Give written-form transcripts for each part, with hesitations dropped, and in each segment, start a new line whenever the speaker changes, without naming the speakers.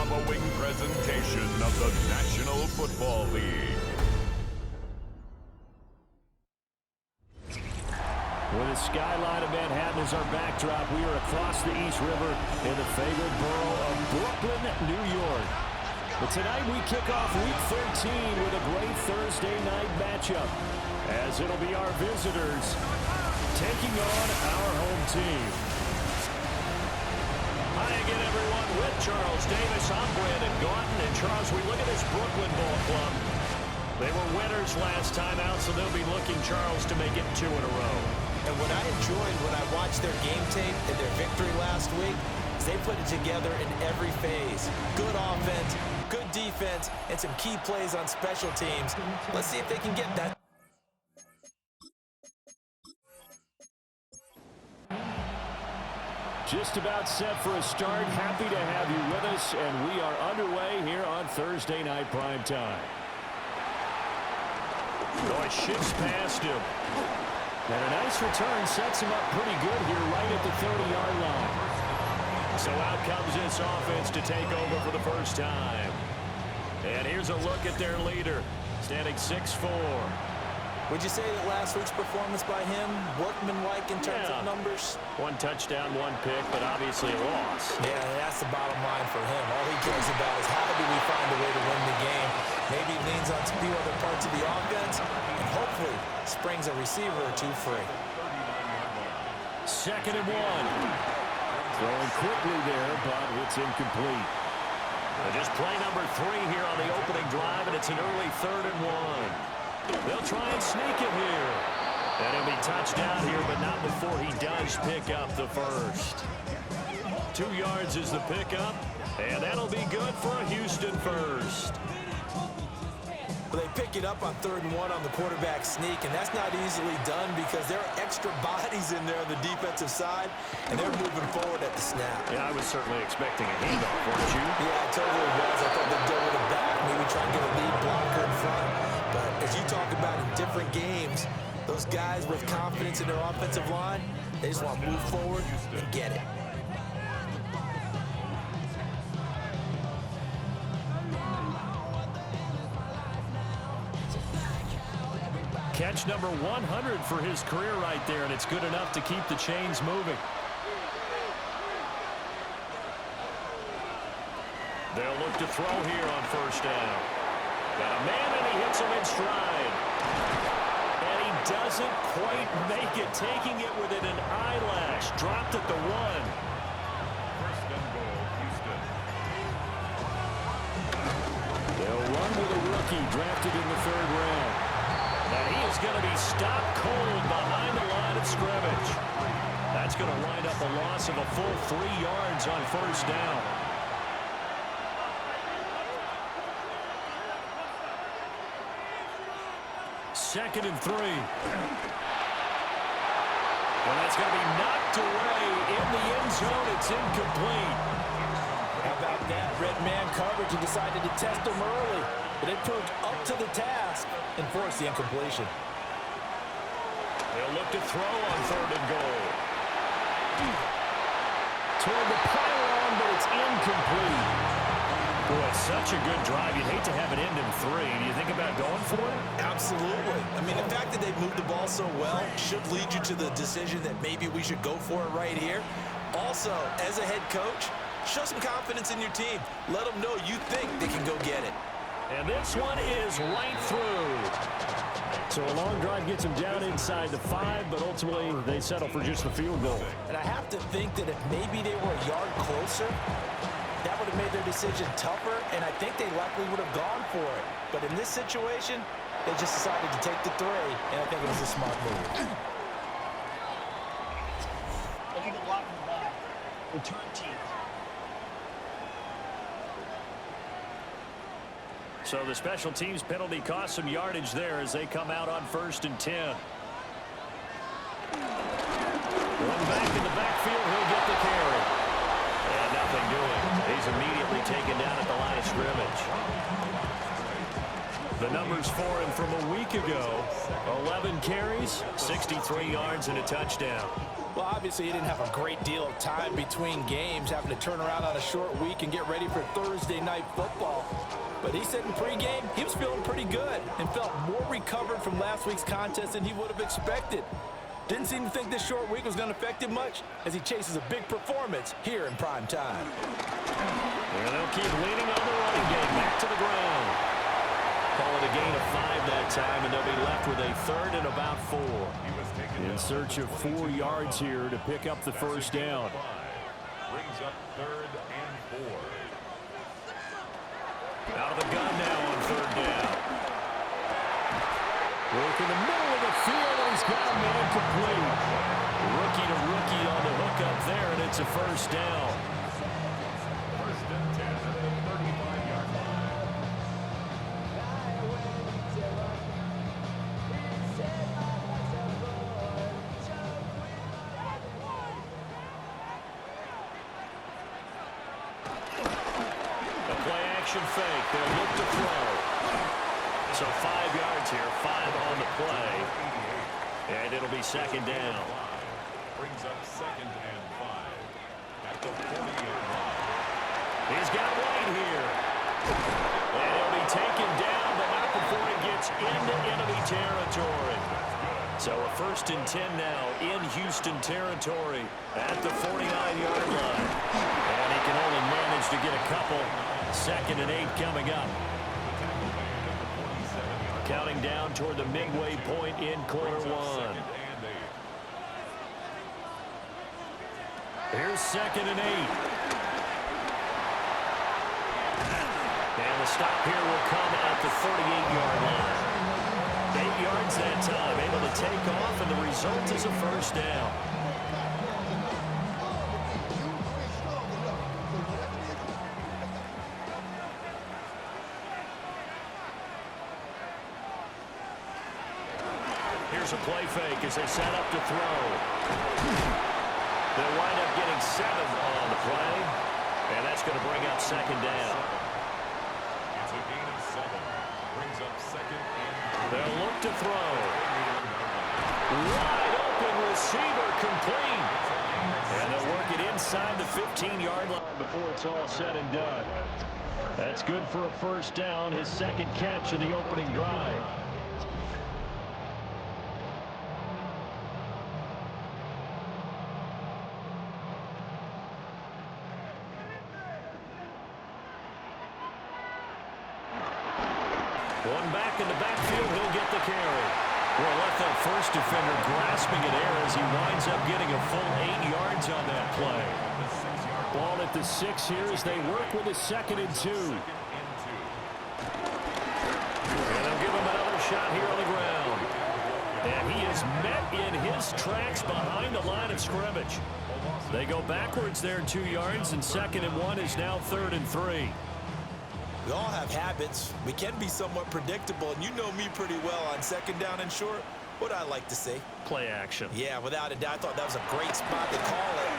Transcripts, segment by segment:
following presentation of the National Football League.
With the skyline of Manhattan as our backdrop, we are across the East River in the fabled borough of Brooklyn, New York. But tonight we kick off Week 13 with a great Thursday night matchup, as it'll be our visitors taking on our home team. Hi again, everyone. With Charles Davis, I'm Brandon Gauton. And Charles, we look at this Brooklyn Ball Club. They were winners last time out, so they'll be looking, Charles, to make it 2 in a row.
And what I enjoyed when I watched their game tape and their victory last week is they put it together in every phase. Good offense, good defense, and some key plays on special teams. Let's see if they can get that.
Just about set for a start. Happy to have you with us, and we are underway here on Thursday Night Primetime. Oh, it shifts past him. And a nice return sets him up pretty good here right at the 30-yard line. So out comes this offense to take over for the first time. And here's a look at their leader, standing 6'4".
Would you say that last week's performance by him, workmanlike in terms of numbers?
1 touchdown, 1 pick, but obviously a loss.
Yeah, that's the bottom line for him. All he cares about is how do we find a way to win the game. Maybe he leans on a few other parts of the offense, and hopefully springs a receiver or two free.
2nd and 1. Throwing quickly there, but it's incomplete. Just play number 3 here on the opening drive, and it's an early 3rd and 1. They'll try and sneak it here. And he'll be touchdown here, but not before he does pick up the first. 2 yards is the pickup, and that'll be good for a Houston first.
Well, they pick it up on 3rd and 1 on the quarterback sneak, and that's not easily done because there are extra bodies in there on the defensive side, and they're moving forward at the snap.
Yeah, I was certainly expecting a handoff, weren't you?
Yeah, I totally was. I thought they'd go with it back, maybe try and get a lead blocker in front. But as you talk about in different games, those guys with confidence in their offensive line, they just want to move forward and get it.
Catch number 100 for his career right there, and it's good enough to keep the chains moving. They'll look to throw here on 1st down. Got a man, and he hits him in stride. And he doesn't quite make it, taking it within an eyelash. Dropped at the 1.
1st and goal, Houston.
They'll run with a rookie drafted in the 3rd round. And he is going to be stopped cold behind the line of scrimmage. That's going to wind up a loss of a full 3 yards on 1st down. 2nd and 3. Well, that's going to be knocked away in the end zone. It's incomplete.
How about that? Red man coverage and decided to test him early. But it proved up to the task and forced the incompletion.
They'll look to throw on 3rd and goal. Toward the pylon, but it's incomplete. Boy, such a good drive. You'd hate to have it end in 3. Do you think about going for it?
Absolutely. I mean, the fact that they've moved the ball so well should lead you to the decision that maybe we should go for it right here. Also, as a head coach, show some confidence in your team. Let them know you think they can go get it.
And this one is right through. So a long drive gets them down inside the 5, but ultimately they settle for just the field goal.
And I have to think that if maybe they were a yard closer, that would have made their decision tougher, and I think they likely would have gone for it. But in this situation, they just decided to take the 3, and I think it was a smart move.
Illegal block in the back. Return team.
So the special teams penalty cost some yardage there as they come out on 1st and 10. One back in the backfield, he'll get the carry. And nothing doing. He's immediately taken down at the line of scrimmage. The numbers for him from a week ago: 11 carries, 63 yards, and a touchdown.
Well, obviously, he didn't have a great deal of time between games, having to turn around on a short week and get ready for Thursday night football. But he said in pregame he was feeling pretty good and felt more recovered from last week's contest than he would have expected. Didn't seem to think this short week was going to affect him much as he chases a big performance here in prime time.
And they'll keep leaning on the running game back to the ground. Call it a gain of 5 that time, and they'll be left with a third and about 4. In search of 4 yards here to pick up the first down.
Brings up third and 4.
Out of the gun now on third down. Work in the middle of the field, and he's got him incomplete. Rookie to rookie on the hook up there, and it's a first down.
First and 10 at the 35-yard line.
The play action fake. They'll look to throw. So 5 yards here, 5 on the play. And it'll be second down.
Brings up second and 5 at the 40-yard line.
He's got White here. And he'll be taken down, but not before he gets into enemy territory. So a first and 10 now in Houston territory at the 49-yard line. And he can only manage to get a couple. Second and 8 coming up. Counting down toward the midway point in quarter one. Here's second and 8. And the stop here will come at the 38-yard line. 8 yards that time, able to take off, and the result is a first down. Here's a play fake as they set up to throw. They'll wind up getting 7 on the play, and that's going to bring up second down.
It's a gain of 7. Brings up second and
They'll look to throw. Wide open receiver complete. And they'll work it inside the 15-yard line before it's all said and done. That's good for a first down, his second catch in the opening drive. One back in the backfield, he'll get the carry. Well, left that first defender grasping at air as he winds up getting a full 8 yards on that play. Ball at the 6 here as they work with a second and 2. And they'll give him another shot here on the ground. And he is met in his tracks behind the line of scrimmage. They go backwards there 2 yards, and second and 1 is now third and 3.
We all have habits. We can be somewhat predictable, and you know me pretty well on second down and short. What I like to say?
Play action.
Yeah, without a doubt, I thought that was a great spot to call it.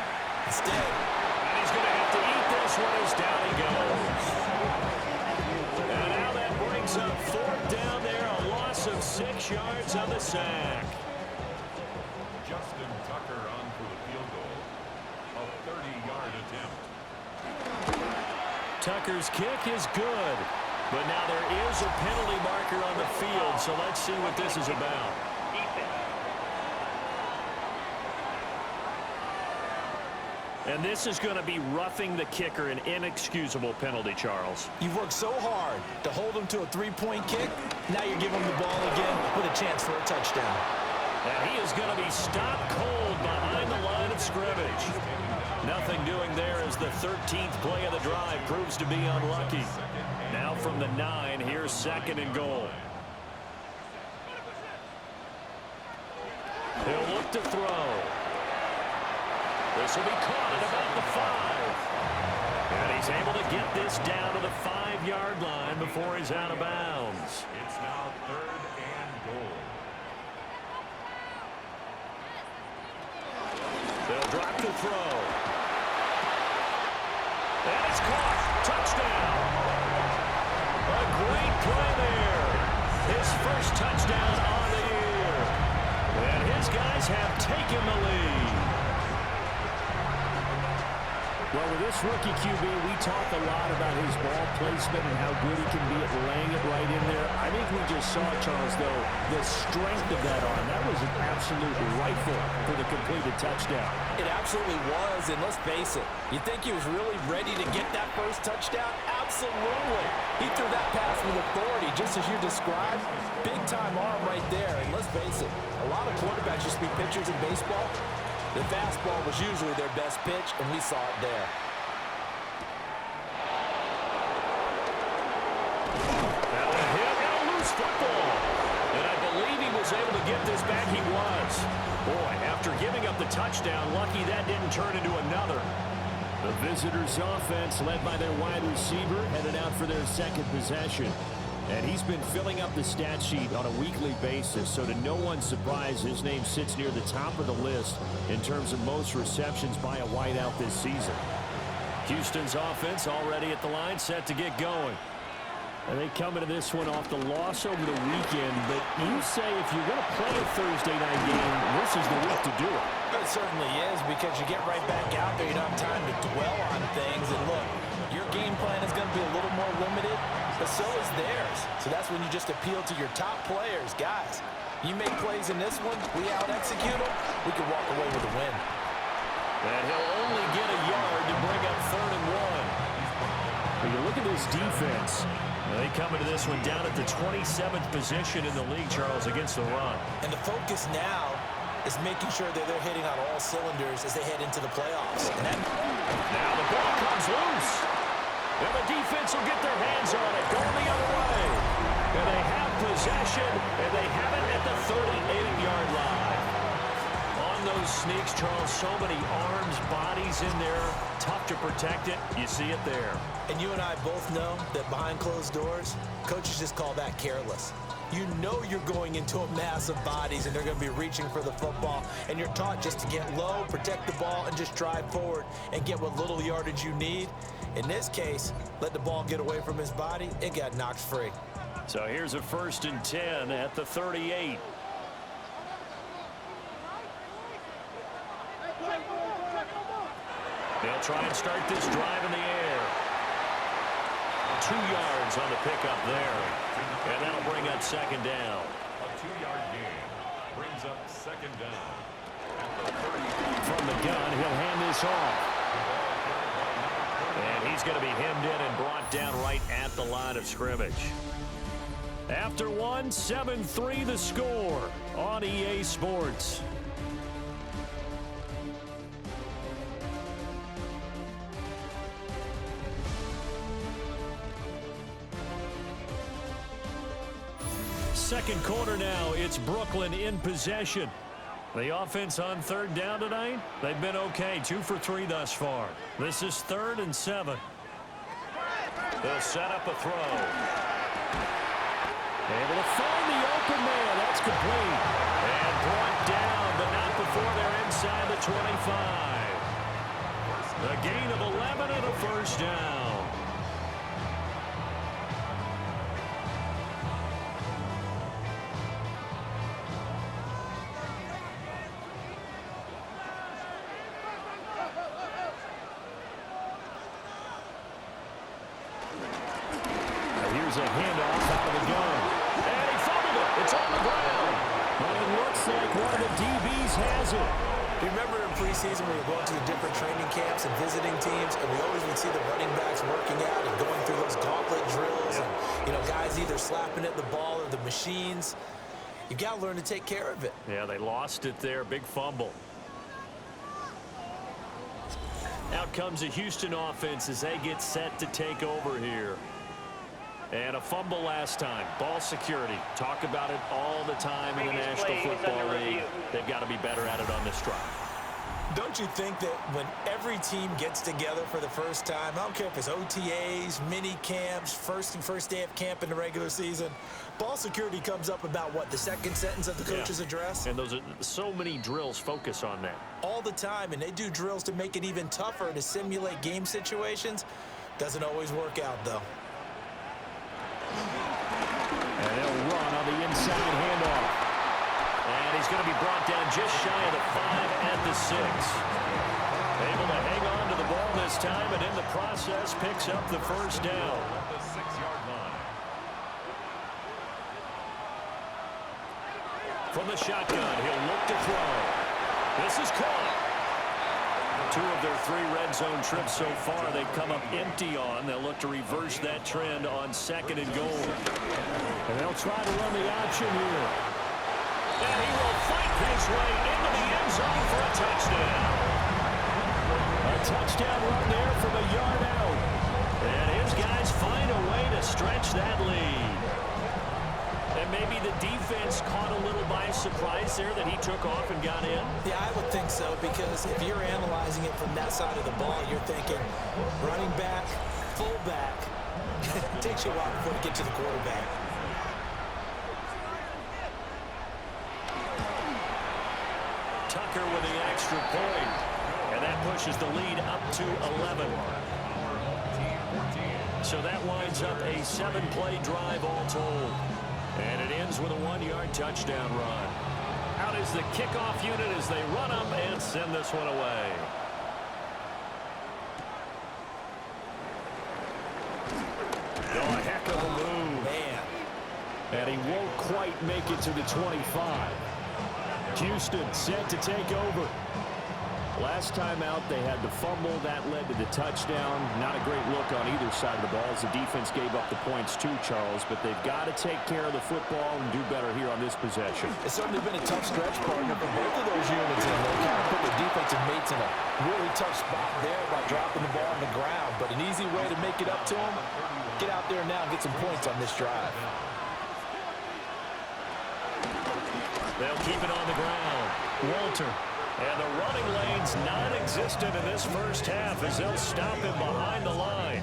Instead,
And he's going to have to eat this one as down he goes. And now that brings up fourth down there, a loss of 6 yards on the sack.
Justin Tucker on for the field goal. A 30-yard attempt.
Tucker's kick is good, but now there is a penalty marker on the field, so let's see what this is about. And this is going to be roughing the kicker, an inexcusable penalty, Charles.
you've worked so hard to hold him to a three-point kick. Now you're giving him the ball again with a chance for a touchdown.
And he is going to be stopped cold behind the line of scrimmage. Nothing doing there as the 13th play of the drive proves to be unlucky. Now from the 9, here's second and goal. He'll look to throw. This will be caught at about the 5. And he's able to get this down to the 5-yard line before he's out of bounds.
It's now third and goal.
They'll drop to throw. And it's caught. Touchdown. A great play there. His first touchdown on the year. And his guys have taken the lead. Well, with this rookie QB, we talk a lot about his ball placement and how good he can be at laying it right in there. I think we just saw, Charles, though, the strength of that arm. That was an absolute rifle for the completed touchdown.
It absolutely was, and let's face it, you think he was really ready to get that first touchdown? Absolutely. He threw that pass with authority, just as you described. Big-time arm right there, and let's face it, a lot of quarterbacks used to be pitchers in baseball. The fastball was usually their best pitch, and we saw it there.
That one hit and a loose football. And I believe he was able to get this back. He was. Boy, after giving up the touchdown, lucky that didn't turn into another. The visitors' offense, led by their wide receiver, headed out for their second possession. And he's been filling up the stat sheet on a weekly basis, so to no one's surprise, his name sits near the top of the list in terms of most receptions by a wideout this season. Houston's offense already at the line, set to get going. And they come into this one off the loss over the weekend, but you say if you're going to play a Thursday night game, this is the week to do it.
It certainly is, because you get right back out there. You don't have time to dwell on things. And look, your game plan is going to be a little more limited, but so is theirs. So that's when you just appeal to your top players. Guys, you make plays in this one, we out-execute them, we can walk away with a win.
And he'll only get a yard to bring up 3rd and 1. When you look at this defense, they come into this one down at the 27th position in the league, Charles, against the run.
And the focus now is making sure that they're hitting on all cylinders as they head into the playoffs. And
now the ball comes loose. And the defense will get their hands on it, going the other way. And they have possession, and they have it at the 38-yard line. On those sneaks, Charles, so many arms, bodies in there, tough to protect it. You see it there.
And you and I both know that behind closed doors, coaches just call that careless. You know you're going into a mass of bodies, and they're going to be reaching for the football, and you're taught just to get low, protect the ball, and just drive forward and get what little yardage you need. In this case, let the ball get away from his body, it got knocked free.
So here's a 1st and 10 at the 38. They'll try and start this drive in the air. 2 yards on the pickup there. And that'll bring up 2nd down.
A 2-yard gain brings up 2nd down. At the 30.
From the gun, he'll hand this off. And he's going to be hemmed in and brought down right at the line of scrimmage. After one, 7-3 the score on EA Sports. Second quarter now, it's Brooklyn in possession. The offense on 3rd down tonight, they've been okay, 2 for 3 thus far. This is 3rd and 7. They'll set up a throw. Able to find the open man, that's complete. And brought down, but not before they're inside the 25. A gain of 11 and a 1st down. Here's a handoff out of the gun. And he fumbled it. It's on the ground. But it looks like one of the DBs has it.
Remember in preseason we were going to the different training camps and visiting teams, and we always would see the running backs working out and going through those gauntlet drills, and guys either slapping at the ball or the machines. You've got to learn to take care of it.
Yeah, they lost it there. Big fumble. Out comes the Houston offense as they get set to take over here. And a fumble last time. Ball security. Talk about it all the time in the National Football League. They've got to be better at it on this drive.
Don't you think that when every team gets together for the first time, I don't care if it's OTAs, mini camps, first day of camp in the regular season, ball security comes up about what, the second sentence of the coach's address?
And those are so many drills focus on that.
All the time, and they do drills to make it even tougher to simulate game situations. Doesn't always work out, though.
And they'll run on the inside handoff. And he's going to be brought down just shy of the 5 at the 6. Able to hang on to the ball this time, and in the process picks up the first down.
At the 6-yard line.
From the shotgun, he'll look to throw. This is caught. 2 of their 3 red zone trips so far they've come up empty on. They'll look to reverse that trend on 2nd and goal. And they'll try to run the option here. And he will fight his way into the end zone for a touchdown. A touchdown run there from a yard out. And his guys find a way to stretch that lead. And maybe the defense caught a little by surprise there that he took off and got in.
Yeah, I would think so, because if you're analyzing it from that side of the ball, you're thinking running back, fullback. It takes you a while before you get to the quarterback.
Tucker with the extra point. And that pushes the lead up to 11. So that winds up a 7-play drive all told. And it ends with a 1-yard touchdown run. Out is the kickoff unit as they run up and send this one away. Oh, a heck of a move.
Man.
And he won't quite make it to the 25. Houston set to take over. Last time out, they had the fumble. That led to the touchdown. Not a great look on either side of the ball as the defense gave up the points too, Charles. But they've got to take care of the football and do better here on this possession.
It's certainly been a tough stretch, partner, for both of those units. And they kind of put the defensive mates in a really tough spot there by dropping the ball on the ground. But an easy way to make it up to them, get out there now and get some points on this drive.
They'll keep it on the ground. Walter. And the running lane's non-existent in this first half as they'll stop him behind the line.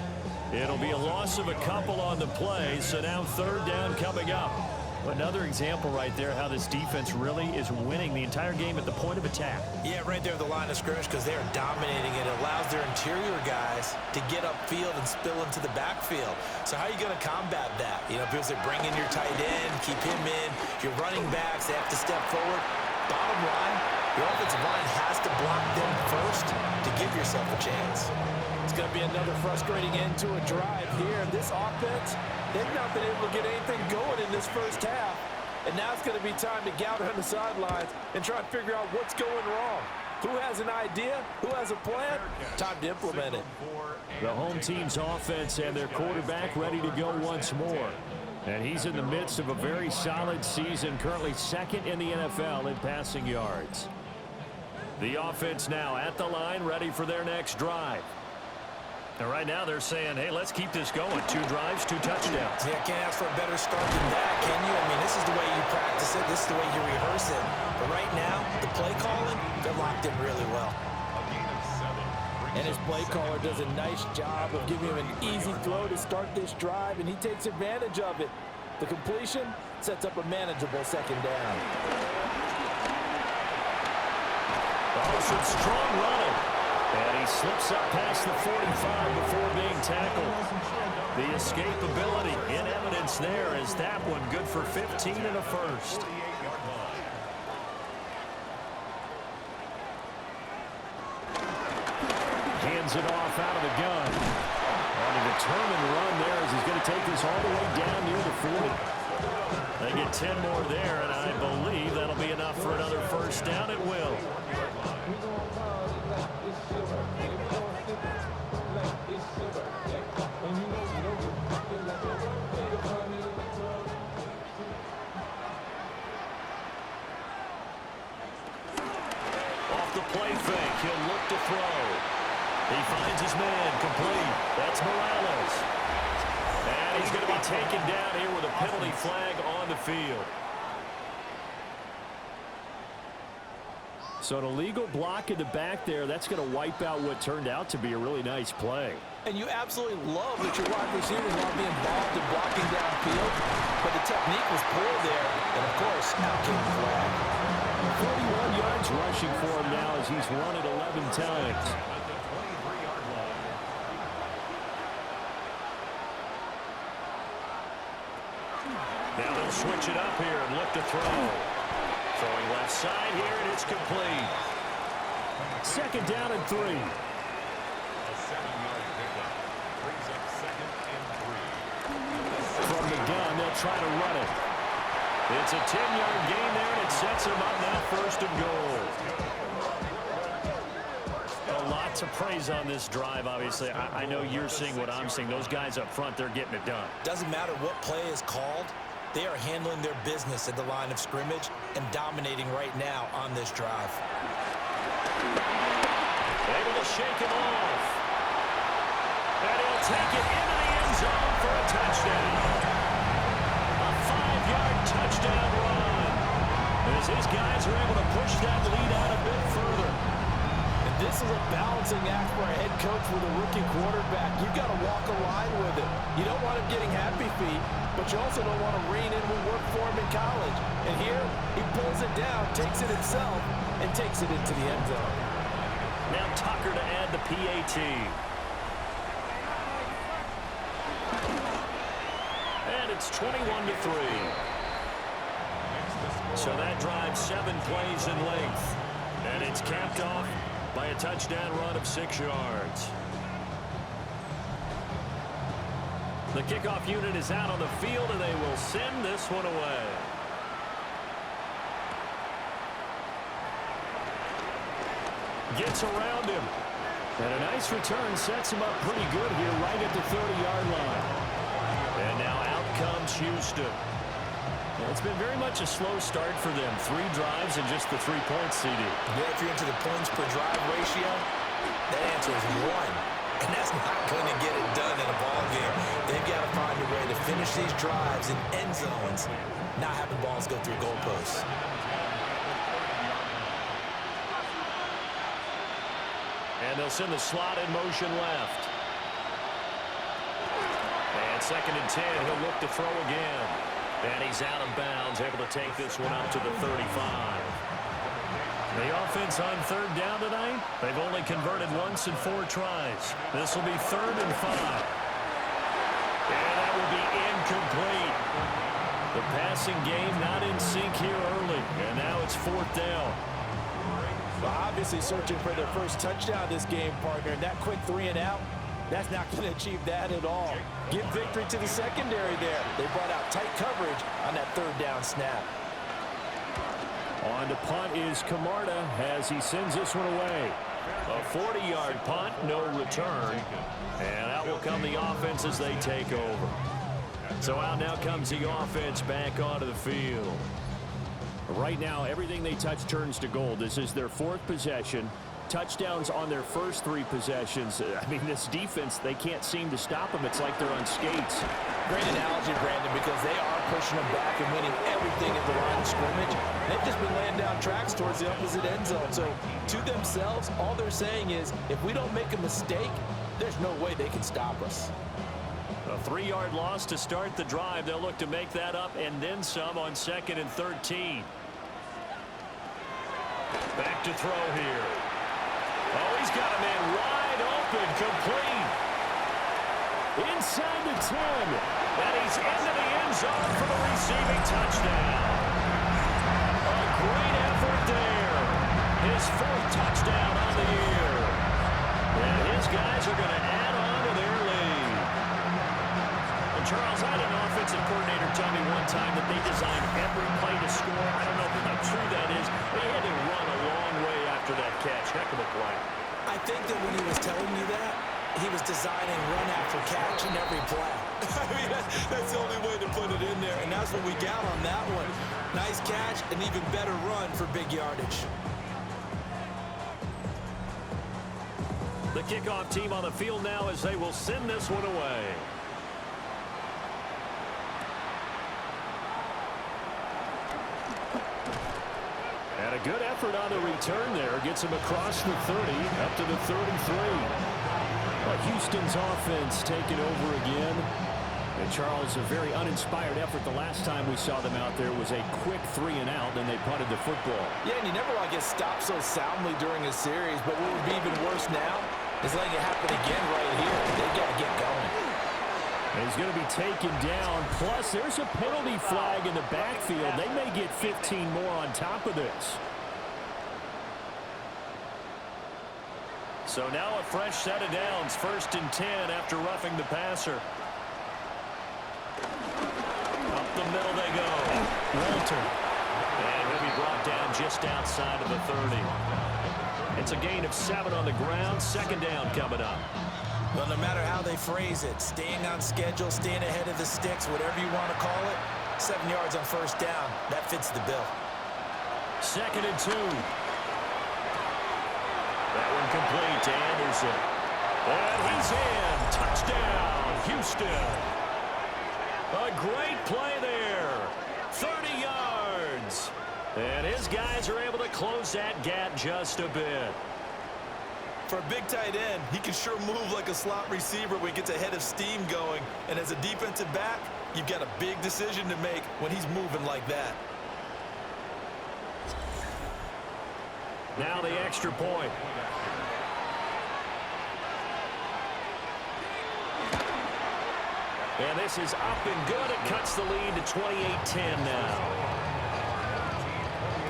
It'll be a loss of a couple on the play, so now 3rd down coming up. Another example right there how this defense really is winning the entire game at the point of attack.
Yeah, right there at the line of scrimmage, because they are dominating. It allows their interior guys to get upfield and spill into the backfield. So how are you going to combat that? You know, because they bring in your tight end, keep him in. Your running backs, they have to step forward. Bottom line, the offensive line has to block them first to give yourself a chance. It's going to be another frustrating end to a drive here. This offense, they've not been able to get anything going in this first half. And now it's going to be time to gather on the sidelines and try and figure out what's going wrong. Who has an idea? Who has a plan? Time to implement it.
The home team's offense and their quarterback ready to go once more. And he's in the midst of a very solid season, currently 2nd in the NFL in passing yards. The offense now at the line, ready for their next drive. And right now they're saying, hey, let's keep this going. 2 drives, 2 touchdowns.
Yeah, can't ask for a better start than that, can you? I mean, this is the way you practice it. This is the way you rehearse it. But right now, the play calling, they're locked in really well.
And his play caller does a nice job of giving him an easy throw to start this drive, and he takes advantage of it. The completion sets up a manageable 2nd down.
Oh, some strong running. And he slips up past the 45 before being tackled. The escapability in evidence there is that one good for 15 and a first. Hands it off out of the gun. And a determined run there as he's going to take this all the way down near the 40. They get 10 more there, and I believe that'll be enough for another first down. It will. Off the play fake, he'll look to throw. He finds his man complete. That's Morales. And he's going to be taken down here with a penalty flag on the field. So an illegal block in the back there, that's going to wipe out what turned out to be a really nice play.
And you absolutely love that your wide receivers want to be involved in blocking downfield, but the technique was poor there, and of course, out came the flag.
41 yards rushing for him now as he's run it 11 times. Now they'll switch it up here and look to throw. Throwing left side here, and it's complete. 2nd down and 3. They'll try to run it. It's a 10-yard gain there, and it sets them up now 1st and goal. A lot to praise on this drive, obviously. I know you're seeing what I'm seeing. Those guys up front, they're getting it done.
Doesn't matter what play is called. They are handling their business at the line of scrimmage and dominating right now on this drive.
Able to shake him off. And he'll take it into the end zone for a touchdown. A 5-yard touchdown run. As these guys are able to push that lead out a bit further.
And this is a balancing act for a head coach with a rookie quarterback. You've got to walk a line with it. You don't want him getting happy feet, but you also don't want to rein in what worked for him in college. And here, he pulls it down, takes it himself, and takes it into the end zone.
Now Tucker to add the PAT. And it's 21-3. So that drives 7 plays in length. And it's capped off by a touchdown run of 6 yards. The kickoff unit is out on the field, and they will send this one away. Gets around him. And a nice return sets him up pretty good here right at the 30-yard line. And now out comes Houston. It's been very much a slow start for them. 3 drives and just the 3 points, CD.
Yeah, if you're into the points per drive ratio, that answer is 1. And that's not going to get it done in a ball game. They've got to find a way to finish these drives in end zones, not having balls go through goalposts.
And they'll send the slot in motion left. And 2nd and 10, he'll look to throw again. And he's out of bounds, able to take this one up to the 35. The offense on 3rd down tonight, they've only converted once in 4 tries. This will be 3rd and 5. And that will be incomplete. The passing game not in sync here early. And now it's 4th down.
Well, obviously searching for their first touchdown this game, partner. And that quick 3 and out, that's not going to achieve that at all. Give victory to the secondary there. They brought out tight coverage on that 3rd down snap.
On to punt is Camarda as he sends this one away. A 40-yard punt, no return. And out will come the offense as they take over. So out now comes the offense back onto the field.
Right now, everything they touch turns to gold. This is their 4th possession. Touchdowns on their first 3 possessions. I mean, this defense, they can't seem to stop them. It's like they're on skates.
Great analogy, Brandon, because they are pushing them back and winning everything at the line of scrimmage. They've just been laying down tracks towards the opposite end zone. So, to themselves, all they're saying is, if we don't make a mistake, there's no way they can stop us.
A 3-yard loss to start the drive. They'll look to make that up and then some on 2nd and 13. Back to throw here. Oh, he's got a man wide open, complete. Inside the 10. And he's into the end zone for the receiving touchdown. A great effort there. His 4th touchdown on the year. And his guys are going to add on to their lead. And Charles, I had an offensive coordinator tell me one time that they designed every play to score. I don't know how true that is. They had to run a long way after that catch. Heck of a play.
I think that when he was telling you that, he was designing run after catch in every play. I mean, that's the only way to put it in there, and that's what we got on that one. Nice catch, an even better run for big yardage.
The kickoff team on the field now as they will send this one away. And a good effort on the return there. Gets him across the 30, up to the 33. But Houston's offense taking over again. And Charles, a very uninspired effort. The last time we saw them out there was a quick 3 and out, then they punted the football.
Yeah, and you never want to get stopped so soundly during a series, but what would be even worse now is letting it happen again right here. They've got to get going.
And he's going to be taken down. Plus, there's a penalty flag in the backfield. They may get 15 more on top of this.
So now a fresh set of downs. 1st and 10 after roughing the passer. A the middle they go.
Walter.
And he'll be brought down just outside of the 30. It's a gain of 7 on the ground. Second down coming up.
Well, no matter how they phrase it, staying on schedule, staying ahead of the sticks, whatever you want to call it, 7 yards on first down, that fits the bill.
Second and 2. That one complete to Anderson. And he's in. Touchdown, Houston. A great play there. 30 yards. And his guys are able to close that gap just a bit.
For a big tight end, he can sure move like a slot receiver when he gets a head of steam going. And as a defensive back, you've got a big decision to make when he's moving like that.
Now the extra point. And this is up and good. It cuts the lead to 28-10 now.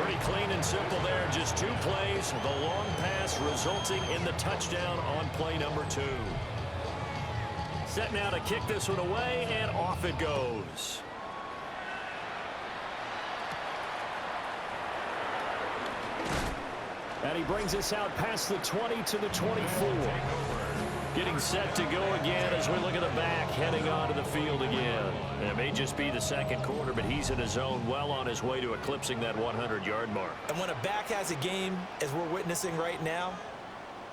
Pretty clean and simple there. Just 2 plays. The long pass resulting in the touchdown on play number 2. Set now to kick this one away, and off it goes. And he brings us out past the 20 to the 24. Getting set to go again as we look at the back heading onto the field again. It may just be the second quarter, but he's in his zone, well on his way to eclipsing that 100-yard mark. And when a back has a game, as we're witnessing right now,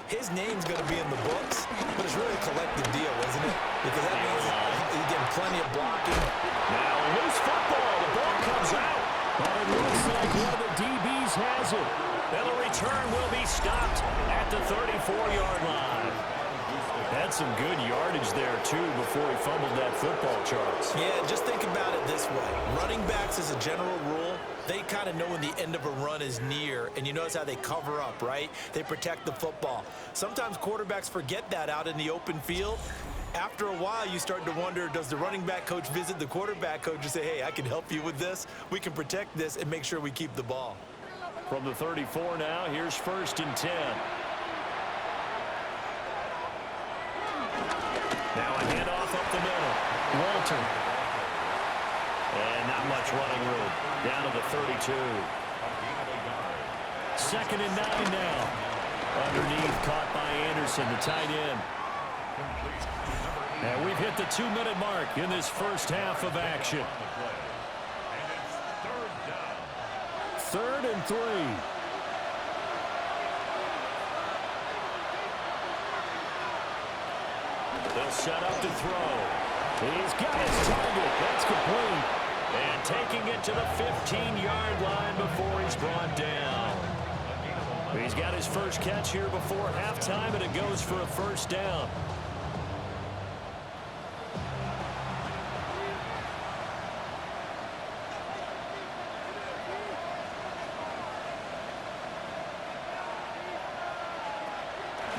his name's going to be in the books, but it's really a collective deal, isn't it? Because that means he's getting plenty of blocking. Now, loose football. The ball comes out.
And it looks like one of the DBs has it.
And the return will be stopped at the 34-yard line. Had some good yardage there, too, before he fumbled that football, Charles.
Yeah, just think about it this way. Running backs, as a general rule, they kind of know when the end of a run is near, and you notice how they cover up, right? They protect the football. Sometimes quarterbacks forget that out in the open field. After a while, you start to wonder, does the running back coach visit the quarterback coach and say, hey, I can help you with this. We can protect this and make sure we keep the ball.
From the 34 now, here's 1st and 10. Now a handoff up the middle. Walter. And not much running room. Down to the 32. 2nd and 9 now. Underneath, caught by Anderson, the tight end. And we've hit the 2-minute mark in this first half of action.
3rd and 3.
They'll set up to throw. He's got his target. That's complete. And taking it to the 15-yard line before he's brought down. He's got his first catch here before halftime, and it goes for a first down.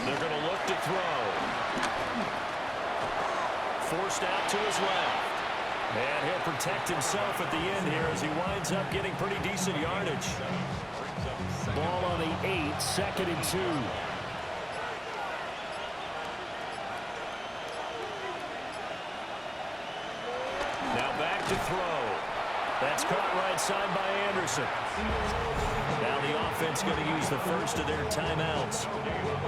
They're going to look to throw. Forced out to his left. And he'll protect himself at the end here as he winds up getting pretty decent yardage.
Ball on the 8, 2nd and 2.
Now back to throw. That's caught right side by Anderson. Now the offense going to use the first of their timeouts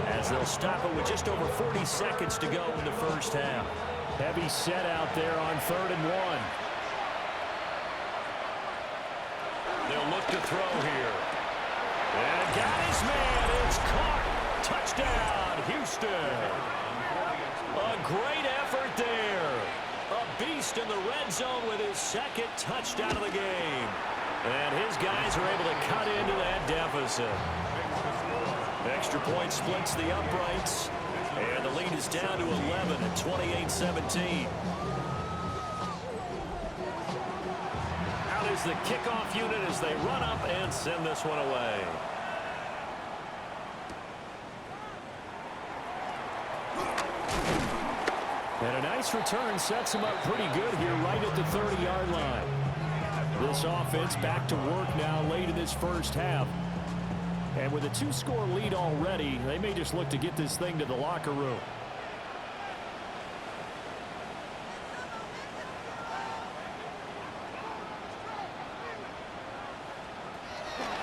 as they'll stop it with just over 40 seconds to go in the first half.
Heavy set out there on 3rd and 1.
They'll look to throw here. And got his man. It's caught. Touchdown, Houston. A great effort there. A beast in the red zone with his 2nd touchdown of the game. And his guys are able to cut into that deficit. Extra point splits the uprights. And the lead is down to 11 at 28-17. Out is the kickoff unit as they run up and send this one away.
And a nice return sets him up pretty good here right at the 30-yard line. This offense back to work now late in this first half. And with a 2-score lead already, they may just look to get this thing to the locker room.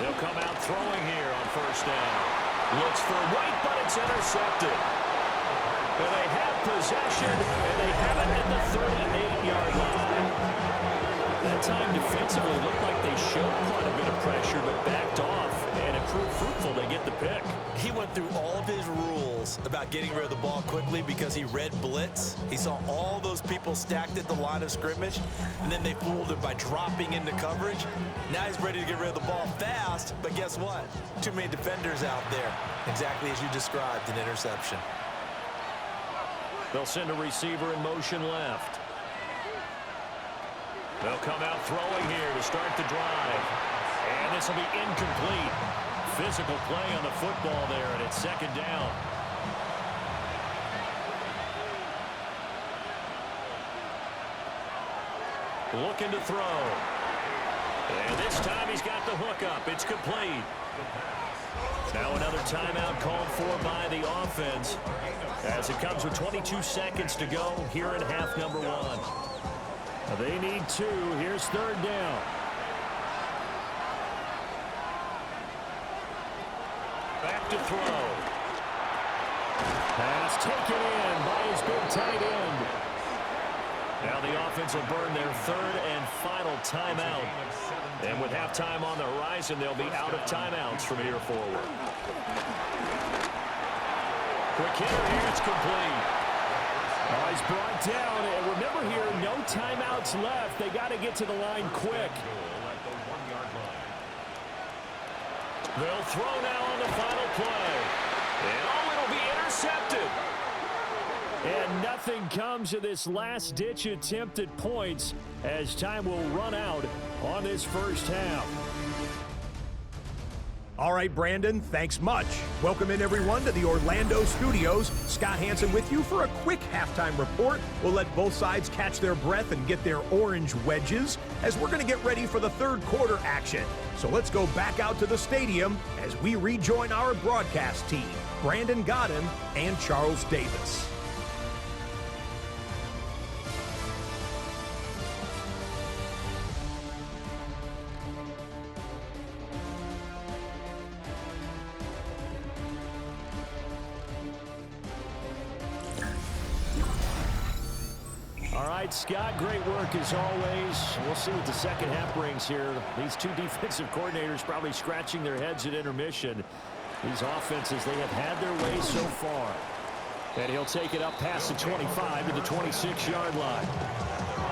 They'll come out throwing here on first down. Looks for White, but it's intercepted. And they have possession, and they have it at the 38-yard line. That time defensively looked like they showed quite a bit of pressure, but backed off, and it proved fruitful to get the pick.
He went through all of his rules about getting rid of the ball quickly because he read blitz. He saw all those people stacked at the line of scrimmage, and then they fooled him by dropping into coverage. Now he's ready to get rid of the ball fast, but guess what? Too many defenders out there. Exactly as you described, an interception.
They'll send a receiver in motion left. They'll come out throwing here to start the drive. And this will be incomplete. Physical play on the football there, and it's second down. Looking to throw. And this time he's got the hook up. It's complete. Now another timeout called for by the offense as it comes with 22 seconds to go here in half number one. They need two. Here's third down. Back to throw. Pass taken in by his big tight end. Now the offense will burn their third and final timeout. And with halftime on the horizon, they'll be out of timeouts from here forward. Quick hitter here, it's complete. Oh, he's brought down. And remember here, no timeouts left. They got to get to the line quick. They'll throw now on the final play. And oh, it'll be intercepted. And nothing comes of this last-ditch attempt at points as time will run out on this first half.
All right, Brandon, thanks much. Welcome in, everyone, to the Orlando studios. Scott Hansen with you for a quick halftime report. We'll let both sides catch their breath and get their orange wedges as we're going to get ready for the third quarter action. So let's go back out to the stadium as we rejoin our broadcast team, Brandon Godden and Charles Davis.
Scott, great work as always. We'll see what the second half brings here. These two defensive coordinators probably scratching their heads at intermission. These offenses, they have had their way so far. And he'll take it up past the 25 to the 26-yard line.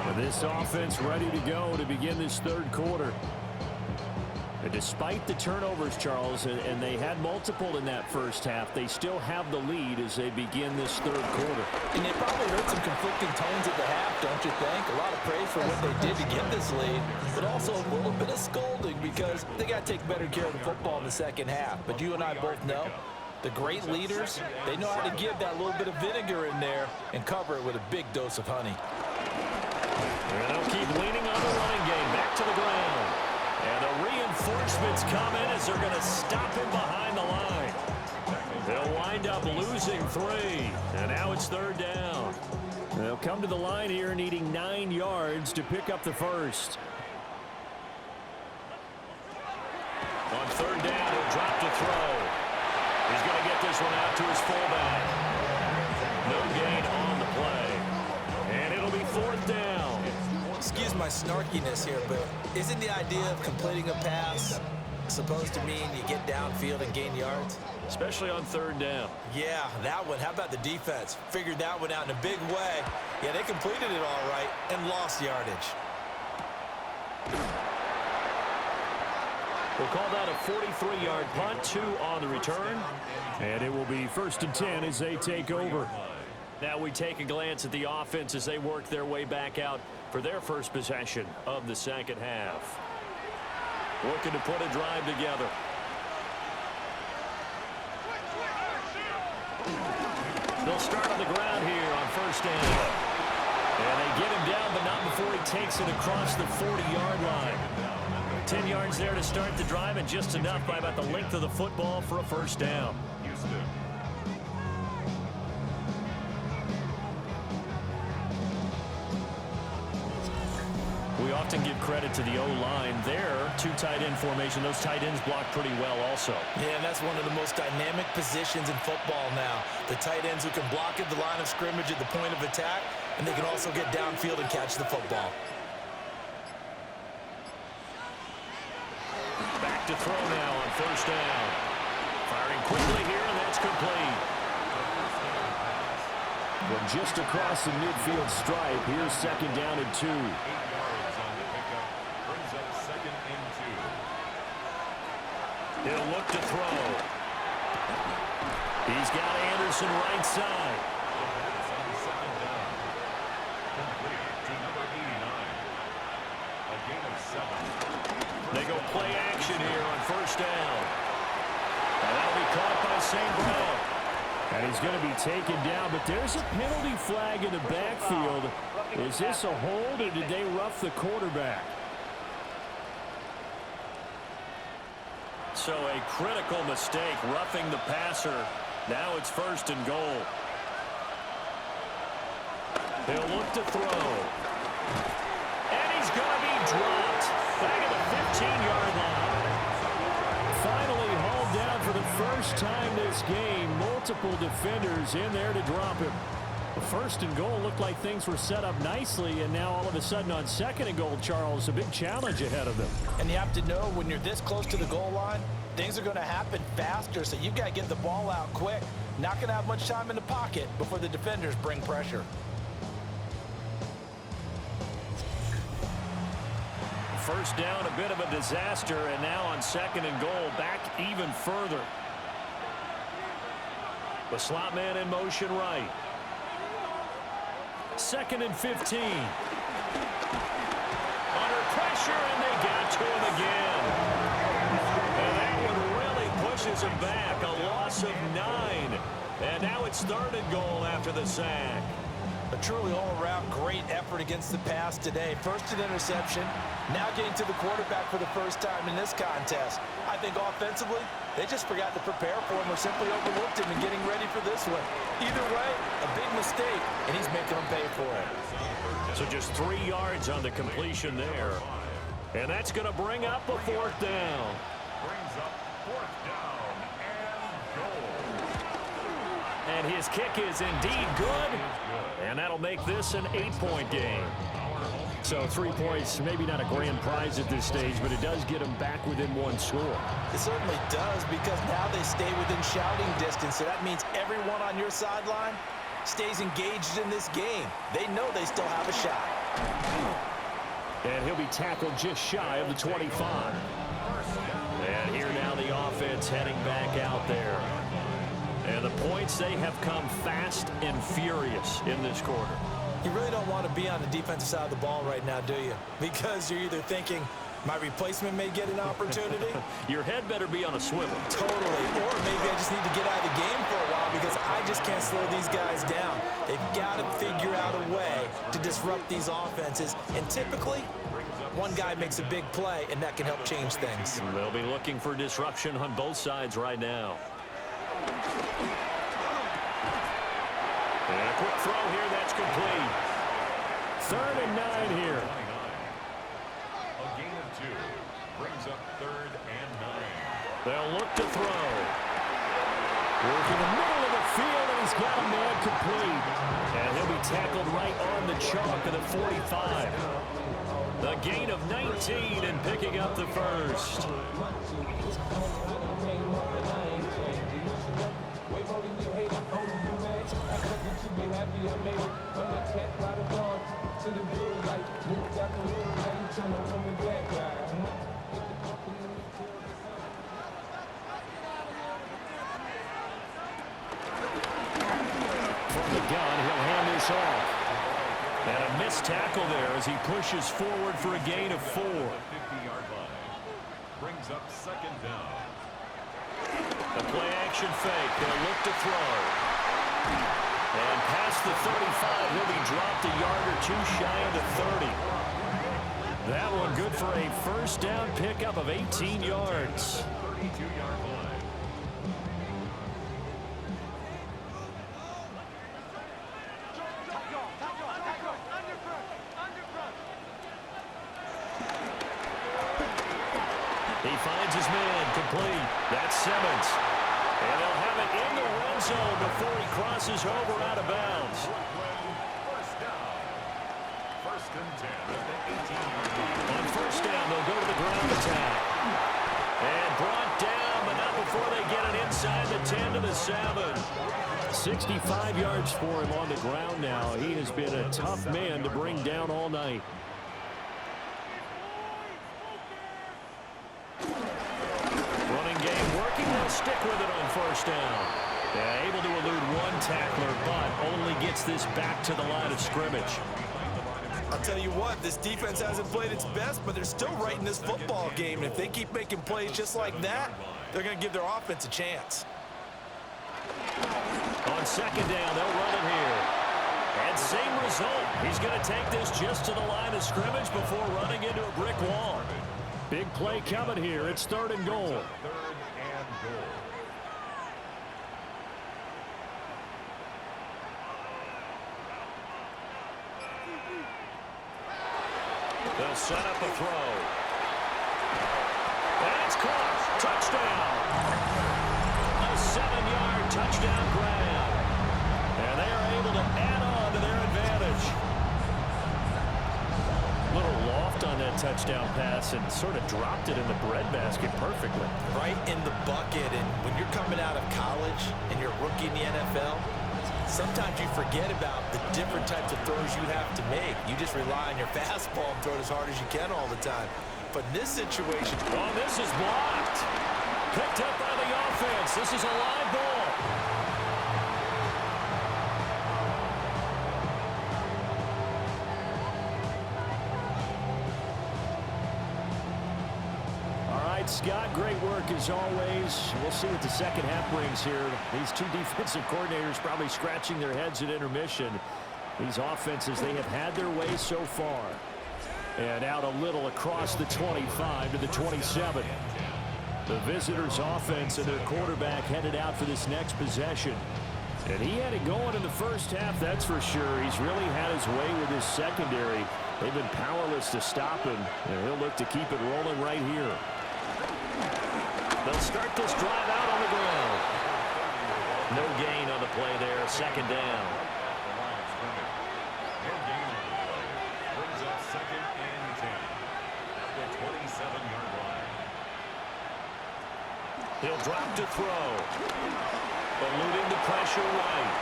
And this offense ready to go to begin this third quarter. And despite the turnovers, Charles, and they had multiple in that first half, they still have the lead as they begin this third quarter.
And they probably heard some conflicting tones at the half, don't you think? A lot of praise for what they did to get this lead, but also a little bit of scolding because they got to take better care of the football in the second half. But you and I both know the great leaders, they know how to give that little bit of vinegar in there and cover it with a big dose of honey.
And they'll keep leaning on the running game. Back to the ground. And the reinforcements come in as they're going to stop him behind the line. They'll wind up losing 3. And now it's third down.
They'll come to the line here needing 9 yards to pick up the first.
On third down, he'll drop to throw. He's going to get this one out to his fullback. No gain on the play. And it'll be fourth down.
Excuse my snarkiness here, but isn't the idea of completing a pass supposed to mean you get downfield and gain yards?
Especially on third down.
Yeah, that one. How about the defense? Figured that one out in a big way. Yeah, they completed it all right and lost yardage.
We'll call that a 43-yard punt, 2 on the return. And it will be 1st and 10 as they take over.
Now we take a glance at the offense as they work their way back out for their first possession of the second half. Looking to put a drive together. They'll start on the ground here on first down. And they get him down, but not before he takes it across the 40-yard line. 10 yards there to start the drive, and just enough by about the length of the football for a first down. We
we often give credit to the O-line there. Two tight end formation. Those tight ends block pretty well also.
Yeah, and that's one of the most dynamic positions in football now. The tight ends who can block at the line of scrimmage at the point of attack, and they can also get downfield and catch the football.
Back to throw now on first down. Firing quickly here, and that's complete.
From just across the midfield stripe, here's second down and 2.
8 yards on the pickup. Brings up second and 2.
He'll look to throw. He's got Anderson right side.
That's on second down. Complete to number 89. A gain of 7.
They go play action here on first down. And that'll be caught by St. Brown.
And he's going to be taken down, but there's a penalty flag in the backfield. Is this a hold, or did they rough the quarterback?
So a critical mistake, roughing the passer. Now it's first and goal. He'll look to throw. And he's going to be dropped. Back at the 15-yard line. Finally hauled down for the first time this game. Multiple defenders in there to drop him. The first and goal looked like things were set up nicely, and now all of a sudden on second and goal, Charles, a big challenge ahead of them.
And you have to know when you're this close to the goal line, things are going to happen faster, so you've got to get the ball out quick. Not going to have much time in the pocket before the defenders bring pressure.
First down, a bit of a disaster, and now on second and goal, back even further. The slot man in motion right. Second and 15. Under pressure, and they got to him again. And that one really pushes him back. A loss of 9. And now it's third and goal after the sack.
A truly all-around great effort against the pass today. First an interception, now getting to the quarterback for the first time in this contest. I think offensively, they just forgot to prepare for him or simply overlooked him and getting ready for this one. Either way, a big mistake, and he's making them pay for it.
So just 3 yards on the completion there. And that's going to bring up a fourth down.
Brings up fourth down and goal.
And his kick is indeed good. And that'll make this an 8-point game.
So 3 points, maybe not a grand prize at this stage, but it does get them back within one score.
It certainly does, because now they stay within shouting distance. So that means everyone on your sideline stays engaged in this game. They know they still have a shot.
And he'll be tackled just shy of the 25.
And here now the offense heading back out there. And the points, they have come fast and furious in this quarter.
You really don't want to be on the defensive side of the ball right now, do you? Because you're either thinking, my replacement may get an opportunity.
Your head better be on a swivel.
Totally. Or maybe I just need to get out of the game for a while because I just can't slow these guys down. They've got to figure out a way to disrupt these offenses. And typically, one guy makes a big play, and that can help change things.
They'll be looking for disruption on both sides right now. And a quick throw here, that's complete.
3rd and 9 here.
A gain of 2. Brings up 3rd and 9.
They'll look to throw.
Working the middle of the field, and he's got a man complete.
And he'll be tackled right on the chalk of the 45. The gain of 19 and picking up the first.
From the gun, he'll hand this off.
And a missed tackle there as he pushes forward for a gain of 4.
50-yard line. Brings up second down.
The play action fake. They'll look to throw. And past the 35, he'll be dropped a yard or two shy of the 30. That one good for a first down pickup of 18 yards.
32-yard line.
He finds his man, complete. That's Simmons. And they'll have it in the red zone before he crosses over out of bounds.
First down. First and 10 at the 18-yard line.
On first down, they'll go to the ground attack. And brought down, but not before they get it inside the 10 to the 7.
65 yards for him on the ground now. He has been a tough man to bring down all night.
Running game working. They'll stick with it on first down. Yeah, able to elude one tackler, but only gets this back to the line of scrimmage.
I'll tell you what, this defense hasn't played its best, but they're still right in this football game. And if they keep making plays just like that, they're going to give their offense a chance.
On second down, they'll run it here. And same result. He's going to take this just to the line of scrimmage before running into a brick wall.
Big play coming here. It's 3rd and goal.
3rd and goal.
They'll set up a throw. That's caught. Touchdown. A 7-yard touchdown grab. And they are able to add on to their advantage.
Little loft on that touchdown pass and sort of dropped it in the breadbasket perfectly.
Right in the bucket. And when you're coming out of college and you're a rookie in the NFL, sometimes you forget about the different types of throws you have to make. You just rely on your fastball and throw it as hard as you can all the time. But in this situation...
Oh, this is blocked. Picked up by the offense. This is a live ball.
All right, Scott, great work as always. We'll see what the second half brings here. These two defensive coordinators probably scratching their heads at intermission. These offenses, they have had their way so far. And out a little across the 25 to the 27. The visitors' offense and their quarterback headed out for this next possession. And he had it going in the first half, that's for sure. He's really had his way with his secondary. They've been powerless to stop him, and he'll look to keep it rolling right here.
They'll start this drive out on the ground. No gain on the play there, second down.
No gain on the play. Brings up 2nd and 10 at the 27-yard line.
He'll drop to throw. Eluding the pressure right.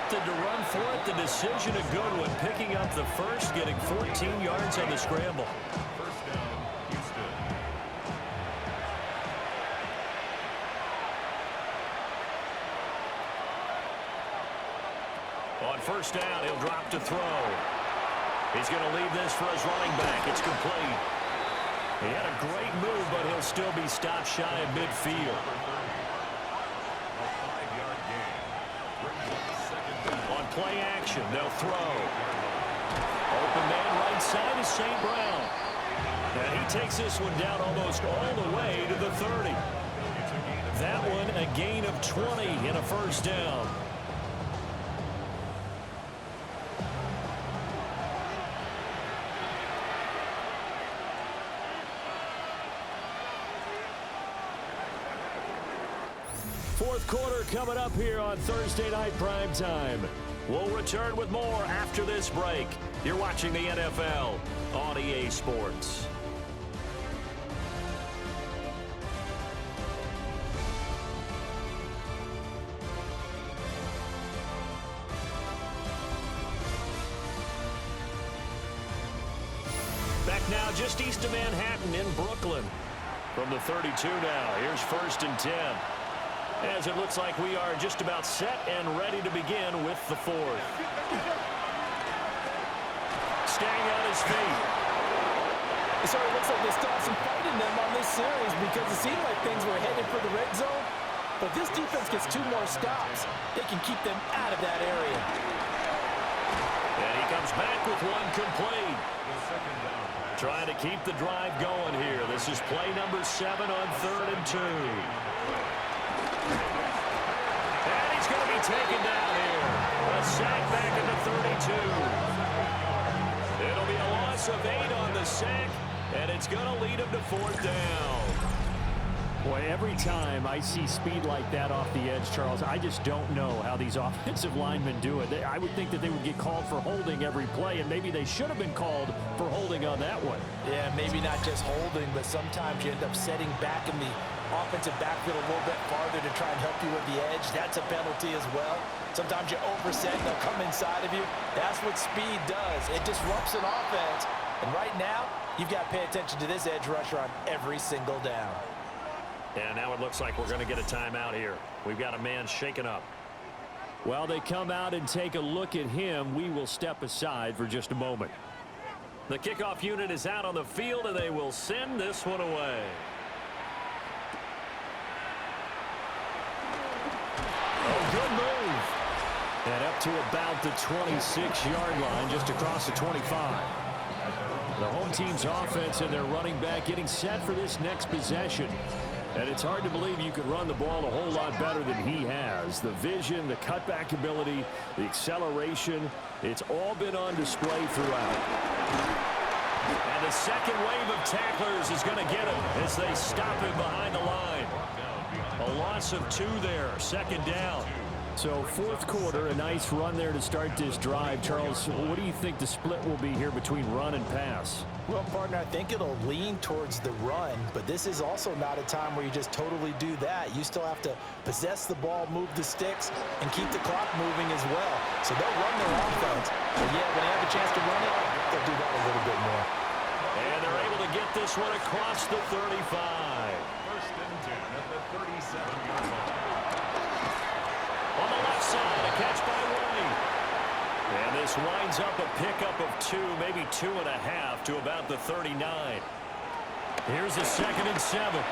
Opted to run for it. The decision a good one. Picking up the first, getting 14 yards on the scramble.
First down, Houston.
On first down, he'll drop to throw. He's going to leave this for his running back. It's complete. He had a great move, but he'll still be stopped shy of midfield.
A 5-yard gain. Brings up 2nd down.
On play action, they'll throw. Open man right side is St. Brown. And he takes this one down almost all the way to the 30. That one a gain of 20 in a first down. Fourth quarter coming up here on Thursday Night Prime Time. We'll return with more after this break. You're watching the NFL on EA Sports. Back now just east of Manhattan in Brooklyn. From the 32 now, here's 1st and 10. As it looks like we are just about set and ready to begin with the 4th. Staying on his feet.
It sort of looks like they still have some fight in them on this series because it seemed like things were headed for the red zone. But this defense gets 2 more stops. They can keep them out of that area.
And he comes back with one complete. Trying to keep the drive going here. This is play number 7 on 3rd and 2. And he's going to be taken down here. A sack back at the 32. It'll be a loss of 8 on the sack. And it's going to lead him to 4th down.
Boy, every time I see speed like that off the edge, Charles, I just don't know how these offensive linemen do it. I would think that they would get called for holding every play, and maybe they should have been called for holding on that one.
Yeah, maybe not just holding, but sometimes you end up setting back in the offensive backfield a little bit farther to try and help you with the edge. That's a penalty as well. Sometimes you overset, they'll come inside of you. That's what speed does. It disrupts an offense. And right now, you've got to pay attention to this edge rusher on every single down.
And now it looks like we're going to get a timeout here. We've got a man shaken up.
While they come out and take a look at him, we will step aside for just a moment.
The kickoff unit is out on the field, and they will send this one away.
Oh, good move. And up to about the 26-yard line, just across the 25. The home team's offense and their running back getting set for this next possession. And it's hard to believe you could run the ball a whole lot better than he has. The vision, the cutback ability, the acceleration, it's all been on display throughout.
And the second wave of tacklers is going to get him as they stop him behind the line. A loss of 2 there, 2nd down.
So 4th quarter, a nice run there to start this drive. Charles, what do you think the split will be here between run and pass?
Well, partner, I think it'll lean towards the run, but this is also not a time where you just totally do that. You still have to possess the ball, move the sticks, and keep the clock moving as well. So they'll run their offense. But yeah, when they have a chance to run it, they'll do that a little bit more.
And they're able to get this one across the 35.
1st and 10 at the 37-yard line.
On the left side, a catch by White. And this winds up a pickup of 2, maybe 2.5 to about the 39. Here's a 2nd and 7.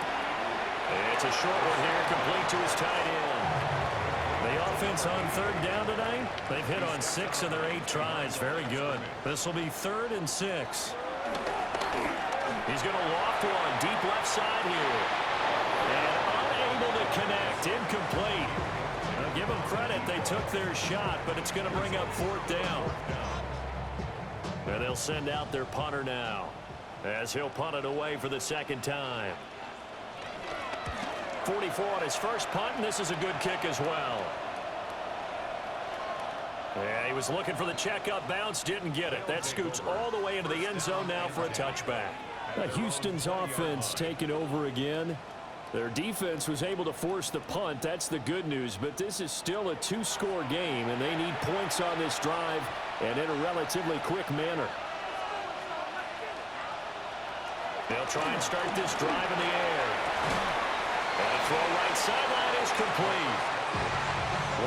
It's a short one here, complete to his tight end. The offense on 3rd down tonight, they've hit on 6 of their 8 tries. Very good. This will be 3rd and 6. He's going to loft one deep left side here. And unable to connect, incomplete. Now give them credit, they took their shot, but it's going to bring up 4th down. And they'll send out their punter now, as he'll punt it away for the 2nd time. 44 on his first punt, and this is a good kick as well. Yeah, he was looking for the checkup bounce, didn't get it. That scoots all the way into the end zone now for a touchback.
Houston's offense taking over again. Their defense was able to force the punt. That's the good news. But this is still a 2-score game, and they need points on this drive and in a relatively quick manner.
They'll try and start this drive in the air. And a throw right sideline is complete.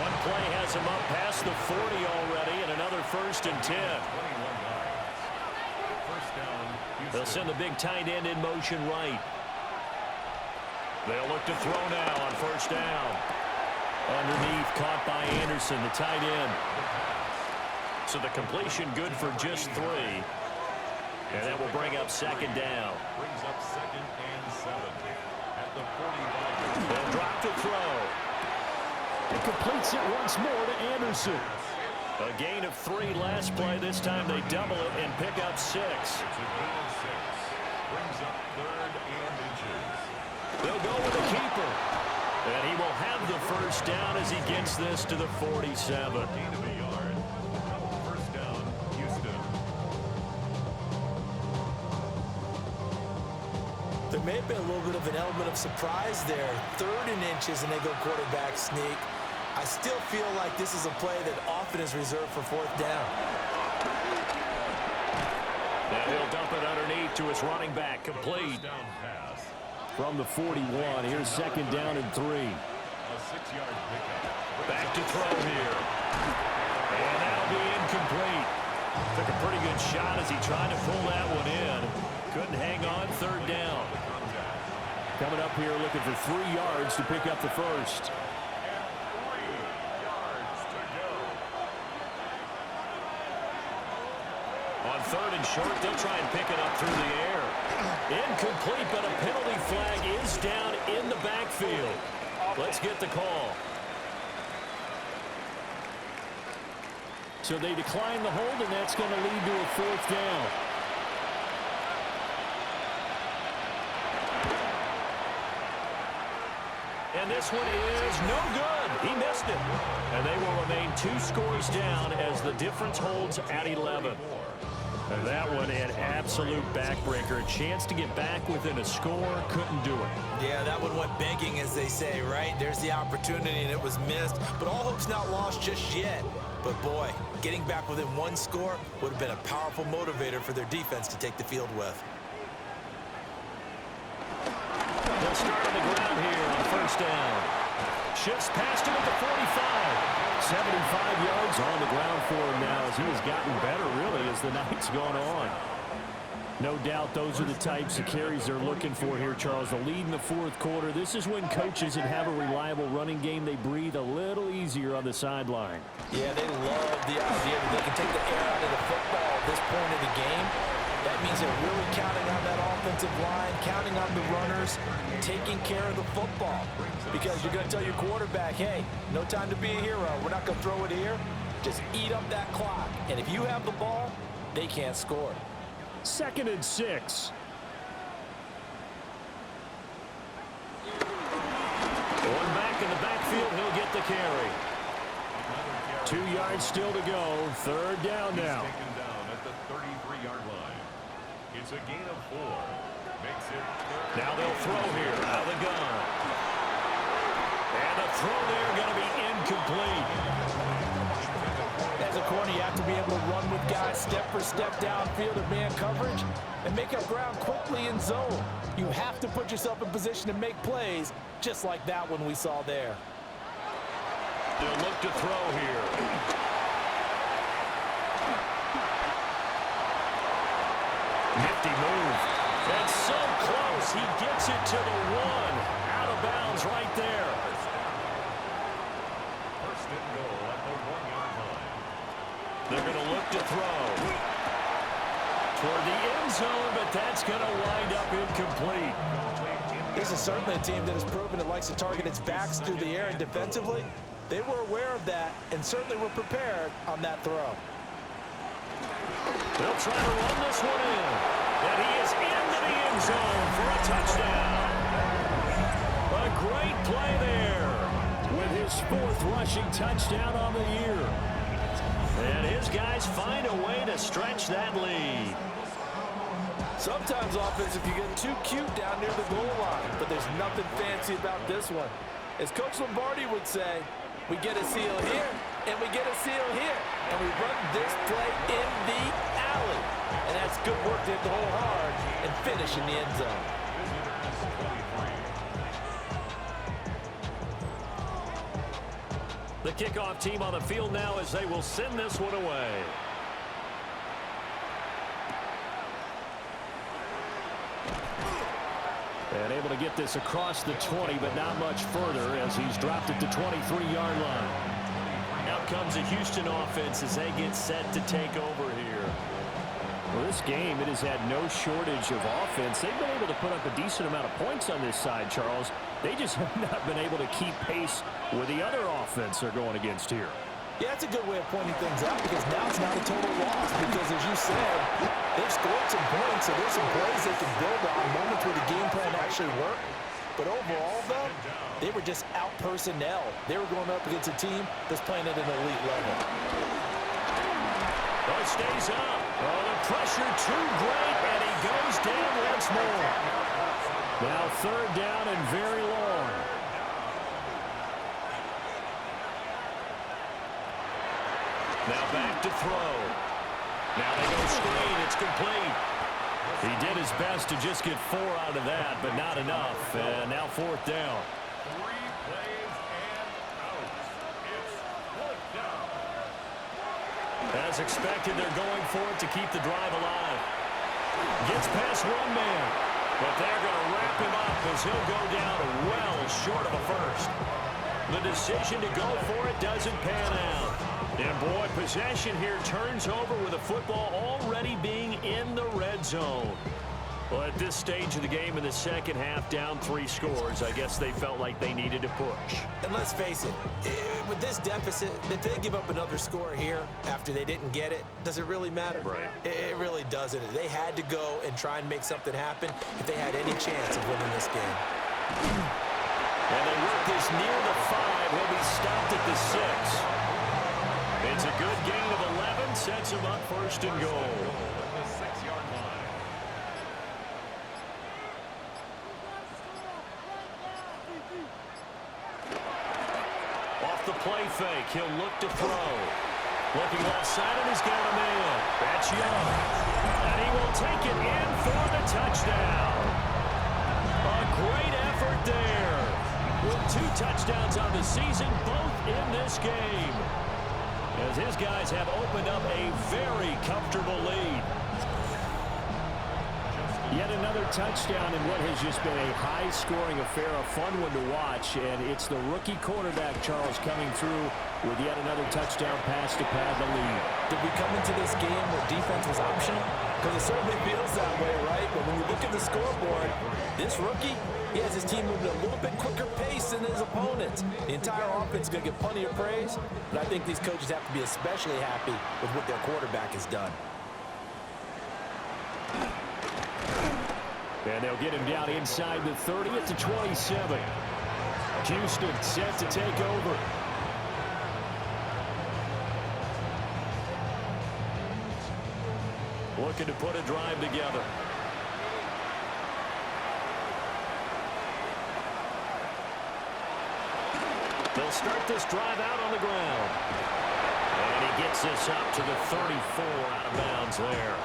One play has him up past the 40 already, and another 1st and 10.
21 yards. 1st down, Houston.
They'll send the big tight end in motion right. They'll look to throw now on 1st down. Underneath, caught by Anderson, the tight end. So the completion good for just 3. And that will bring up 2nd down.
Brings up 2nd and 7 at the 45.
They'll drop the throw.
It completes it once more to Anderson.
A gain of 3 last play. This time they double it and pick up 6.
It's a gain of 6. Brings up 3rd and inches.
They'll go with the keeper. And he will have the 1st down as he gets this to the 47.
Gain of a yard. 1st down, Houston.
There may have been a little bit of an element of surprise there. 3rd and inches, and they go quarterback sneak. I still feel like this is a play that often is reserved for 4th down.
And he'll dump it underneath to his running back, complete.
Down pass.
From the 41, here's 2nd down and 3.
A 6-yard pickup.
Back to throw here. And that'll be incomplete. Took a pretty good shot as he tried to pull that one in. Couldn't hang on, 3rd down.
Coming up here looking for 3 yards to pick up the 1st.
On 3rd and short, they'll try and pick it up through the air. Incomplete, but a penalty flag is down in the backfield. Let's get the call.
So they decline the hold, and that's going to lead to a 4th down.
And this one is no good. He missed it. And they will remain 2 scores down as the difference holds at 11. And that one an absolute backbreaker. A chance to get back within a score. Couldn't do it.
Yeah, that one went begging, as they say, right? There's the opportunity, and it was missed. But all hope's not lost just yet. But, boy, getting back within 1 score would have been a powerful motivator for their defense to take the field with.
They'll start on the ground here on first down. Shifts past him at the 45. 75 yards on the ground for him now as he has gotten better, really, as the night's gone on. No doubt those are the types of carries they're looking for here, Charles. The lead in the 4th quarter. This is when coaches that have a reliable running game, they breathe a little easier on the sideline.
Yeah, they love the idea that they can take the air out of the football at this point in the game. That means they're really counting on that offensive line, counting on the runners, taking care of the football. Because you're going to tell your quarterback, hey, no time to be a hero. We're not going to throw it here. Just eat up that clock. And if you have the ball, they can't score.
2nd and 6.
Going back in the backfield, he'll get the carry.
2 yards still to go. 3rd down now.
Taken down at the 33-yard line. It's a gain of 4. Makes it third.
Now they'll throw here out of the gun. And the throw there going to be incomplete.
As a corner, you have to be able to run with guys step for step downfield or man coverage and make up ground quickly in zone. You have to put yourself in position to make plays, just like that one we saw there.
They'll look to throw here. Nifty move. That's so close. He gets it to the 1. Out of bounds right there.
First and goal at the 1-yard line.
They're going to look to throw toward the end zone, but that's going to wind up incomplete.
This is certainly a team that has proven it likes to target its backs through the air, and defensively, they were aware of that and certainly were prepared on that throw.
They'll try to run this one in, and he is into the end zone for a touchdown. A great play there with his 4th rushing touchdown on the year. And his guys find a way to stretch that lead.
Sometimes offense, if you get too cute down near the goal line, but there's nothing fancy about this one. As Coach Lombardi would say, we get a seal here, and we get a seal here, and we run this play in the alley. And that's good work to hit the hole hard and finish in the end zone.
The kickoff team on the field now as they will send this one away. And able to get this across the 20, but not much further as he's dropped it to 23-yard line. Out comes the Houston offense as they get set to take over here.
Well, this game, it has had no shortage of offense. They've been able to put up a decent amount of points on this side, Charles. They just have not been able to keep pace with the other offense they're going against here.
Yeah, that's a good way of pointing things out because now it's not a total loss because, as you said, they've scored some points, so there's some plays they can build on, moments where the game plan actually worked. But overall, though, they were just out-personnel. They were going up against a team that's playing at an elite level.
Oh, it stays up. Oh, the pressure too great, and he goes down once more. Now 3rd down and very long. Now back to throw. Now they go screen. It's complete. He did his best to just get 4 out of that, but not enough. And now 4th down.
3 plays and out. It's 4th down.
As expected, they're going for it to keep the drive alive. Gets past 1 man, but they're going to wrap him up as he'll go down well short of a first. The decision to go for it doesn't pan out. And boy, possession here turns over with the football already being in the red zone. Well, at this stage of the game in the second half, down 3 scores, I guess they felt like they needed to push.
And let's face it, with this deficit, if they give up another score here after they didn't get it, does it really matter?
Right.
It really doesn't. They had to go and try and make something happen if they had any chance of winning this game.
And they work this near the 5. He'll be stopped at the 6. It's a good gain of 11. Sets him up first and goal.
The 6-yard line.
Off the play fake, he'll look to throw. Looking left side, and he's got a man. That's Young. And he will take it in for the touchdown. A great effort there. With 2 touchdowns on the season, both in this game. As his guys have opened up a very comfortable lead.
Yet another touchdown in what has just been a high-scoring affair, a fun one to watch. And it's the rookie quarterback, Charles, coming through with yet another touchdown pass to pad the lead.
Did we come into this game where defense was optional? Because it certainly feels that way, right? But when you look at the scoreboard, this rookie, he has his team moving at a little bit quicker pace than his opponents. The entire offense is going to get plenty of praise, but I think these coaches have to be especially happy with what their quarterback has done.
And they'll get him down inside the 30 at the 27. Houston set to take over.
Looking to put a drive together. They'll start this drive out on the ground. And he gets this up to the 34 out of bounds there.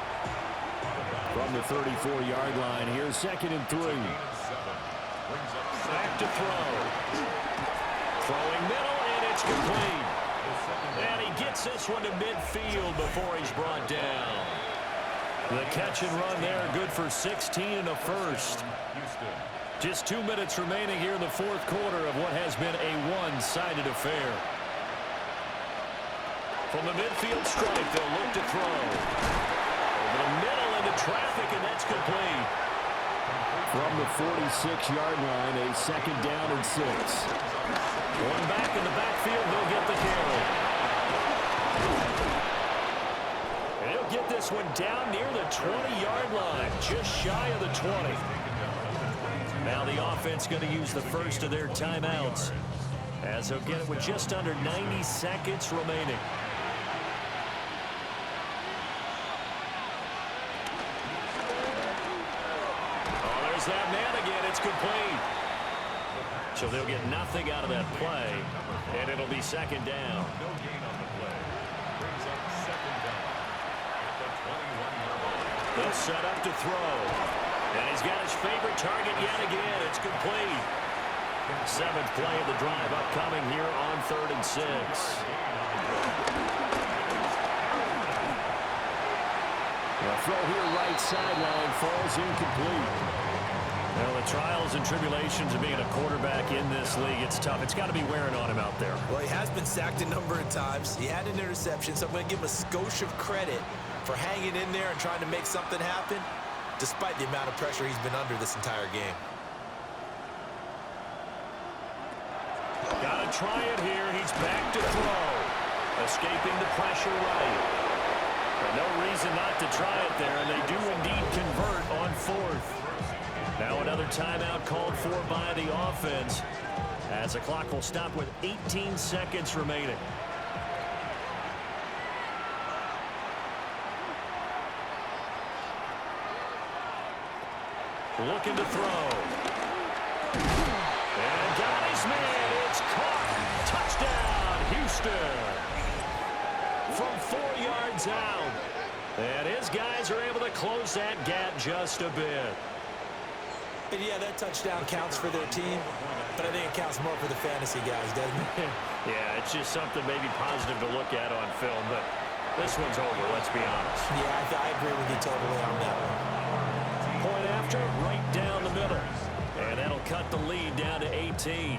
From the 34-yard line, here's 2nd and 3.
Back to throw. Throwing middle, and it's complete. And he gets this one to midfield before he's brought down. The catch and run there, good for 16 and a first. Just 2 minutes remaining here in the 4th quarter of what has been a one-sided affair. From the midfield stripe, they'll look to throw. Over the middle into traffic, and that's complete.
From the 46-yard line, a 2nd down and 6.
One back in the backfield, they'll get the carry. And he'll get this one down near the 20-yard line, just shy of the 20. Now the offense going to use the first of their timeouts, as they'll get it with just under 90 seconds remaining. That man again, it's complete. So they'll get nothing out of that play, and it'll be 2nd down.
No gain on the play. Brings up 2nd down. The 21-yard line.
They'll set up to throw. And he's got his favorite target yet again. It's complete. 7th play of the drive upcoming here on 3rd and 6.
The throw here right sideline falls incomplete.
Well, the trials and tribulations of being a quarterback in this league, it's tough. It's got to be wearing on him out there.
Well, he has been sacked a number of times. He had an interception, so I'm going to give him a skosh of credit for hanging in there and trying to make something happen, despite the amount of pressure he's been under this entire game.
Got to try it here. He's back to throw. Escaping the pressure right. But no reason not to try it there, and they do indeed convert on 4th. Now another timeout called for by the offense, as the clock will stop with 18 seconds remaining. Looking to throw. And got his man. It's caught. Touchdown, Houston. From 4 yards out. And his guys are able to close that gap just a bit.
And yeah, that touchdown counts for their team, but I think it counts more for the fantasy guys, doesn't it?
Yeah, it's just something maybe positive to look at on film, but this one's over, let's be honest.
Yeah, I agree with you totally on that one.
Point after, right down the middle. And that'll cut the lead down to 18.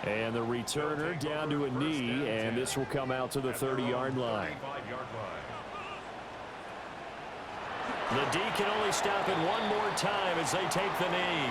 And the returner down to a knee, and this will come out to the 30-yard line.
The D can only stop it one more time as they take the knee.